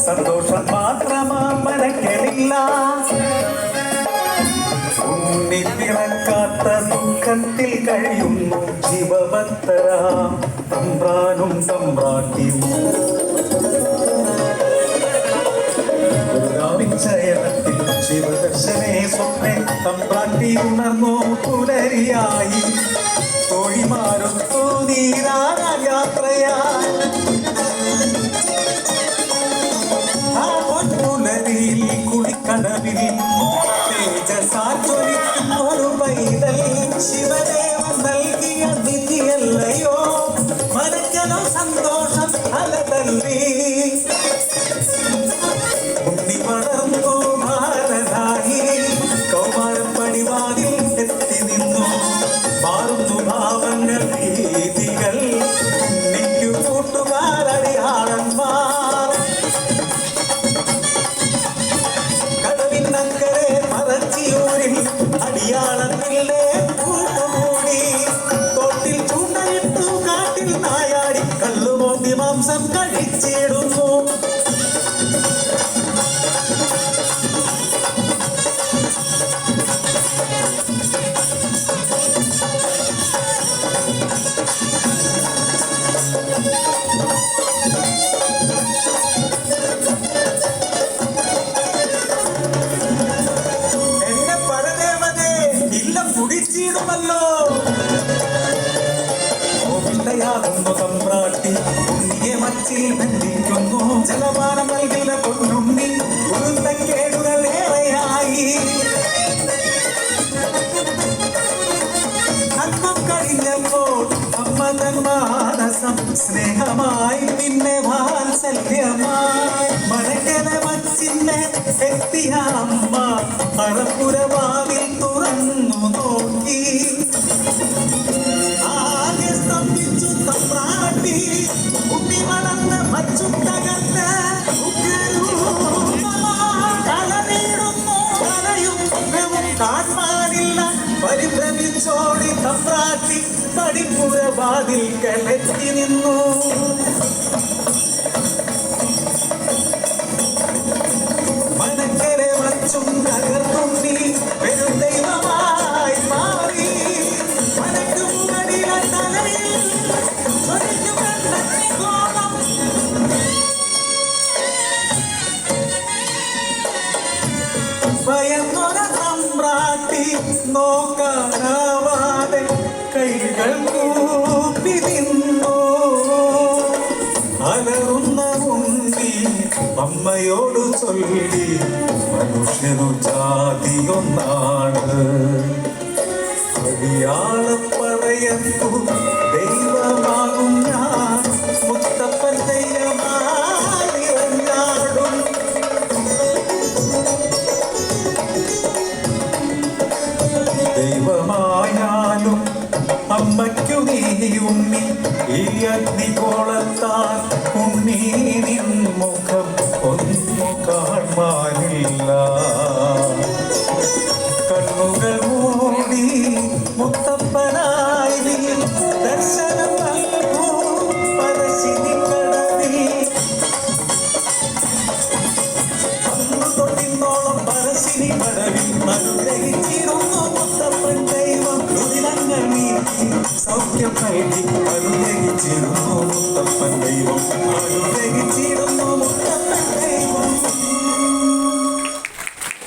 സന്തോഷം മാത്രമാ മനക്കളില്ല. ഉണ്ണി പിറക്കാത്ത ദുഃഖത്തിൽ കഴിയുന്നു ശിവഭക്തരാം തമ്പ്രാനും തമ്പ്രാട്ടിയും. ചയനത്തിൽ ശിവദർശനേ സ്വപ്നെ തമ്പ്രാട്ടി ഉണർന്നു പുലരിയായി. തോഴിമാരൊത്തു നീരായാത്രയായി ആ പൊൻപുലരിയിൽ കുളിക്കടവിൽ തേജസാചൊരിക്കും ഒരു പൈതൽ ശിവദേവൻ നൽകിയ നിധിയല്ലയോ. മനക്കലോ സന്തോഷം അലതല്ലി ഉണ്ണി പടർന്നു ഭാരതായി. കൗമാരപ്പടിവാതിൽ എത്തി നിന്നു മാറുന്നു ഭാവങ്ങൾ രീതികൾ. ഉണ്ണിക്കു കൂട്ടുകാരടിയാളന്മാർ കടവിനക്കരെ മറച്ചിയൂരിൽ അടിയാളത്തിലെ കൂട്ടുകൂടി. തോട്ടിൽ ചൂണ്ടയിട്ടു കാട്ടിൽ നായാടി കള്ളുമോന്തി മാംസം കഴിച്ചിടുന്നു. എന്റെ പരദേവതേ ഇല്ലം കുടിച്ചിടുമല്ലോ. ഓവില്ലയാകുന്നു തമ്പ്രാട്ടി ഉണ്ണിയെ മച്ചിൽ ബന്ധിക്കുന്നു. ജലപാനം നൽകില്ല പൊന്നുണ്ണി ഉരുത്തക്കേടുകൾ ഏറെയായി. അല്പം കഴിഞ്ഞപ്പോൾ അമ്മ തൻ മാനസം സ്നേഹമായി പിന്നെ വാത്സല്യമായി. മനക്കല മച്ചിന്നെ എത്തിയ അമ്മ അറപ്പുരവാതിൽ തുറന്നു നോക്കി. ആകെ സ്തംഭിച്ചു തമ്പ്രാട്ടി. ഉണ്ണി വളർന്ന മച്ചും തകർന്ന് കളനീടുന്നു. കലയും കാണാനില്ല പരിഭ്രമിച്ചോടി തമ്പ്രാട്ടി പടിപ്പുരവാതിൽ കലെത്തി നിന്നു. മനക്കരെ വച്ചും തകർന്നുണ്ണി വെറും ദൈവമായി മാറി. മനക്കു മുകളിലെ തലയിൽ കോപം. ഭയന്നൊര തമ്പ്രാട്ടി നോക്കാനാവാതെ കൈകൾ കൂപ്പി നിന്നു. അലറുന്ന ഉണ്ണി അമ്മയോട് ചൊല്ലി മനുഷ്യനു ജാതിയൊന്നാണ്. അടിയാളപ്പറയത്തു ദൈവമാകും ഞാൻ മുത്തപ്പൻ ദൈവമായി ഇറങ്ങാടും. ദൈവമായാലും അമ്മയ്ക്കു നീ ഉണ്ണി ഈ അഗ്നികോളത്താൽ ഉണ്ണി നിൻ മുഖം ഒന്നു കാണാനില്ല. കണ്ണുകൾ മൂടി മുത്തപ്പനായി നീ ദർശനം നൽകൂ പരശിനി കടവിൽ. അന്നു തൊട്ടിന്നോളം പരശിനി കടവിൽ അനുഗ്രഹിച്ചിരുന്നു മുത്തപ്പൻ ദൈവം. രുതിരങ്ങൾ നീക്കി സൗഖ്യം നൽകി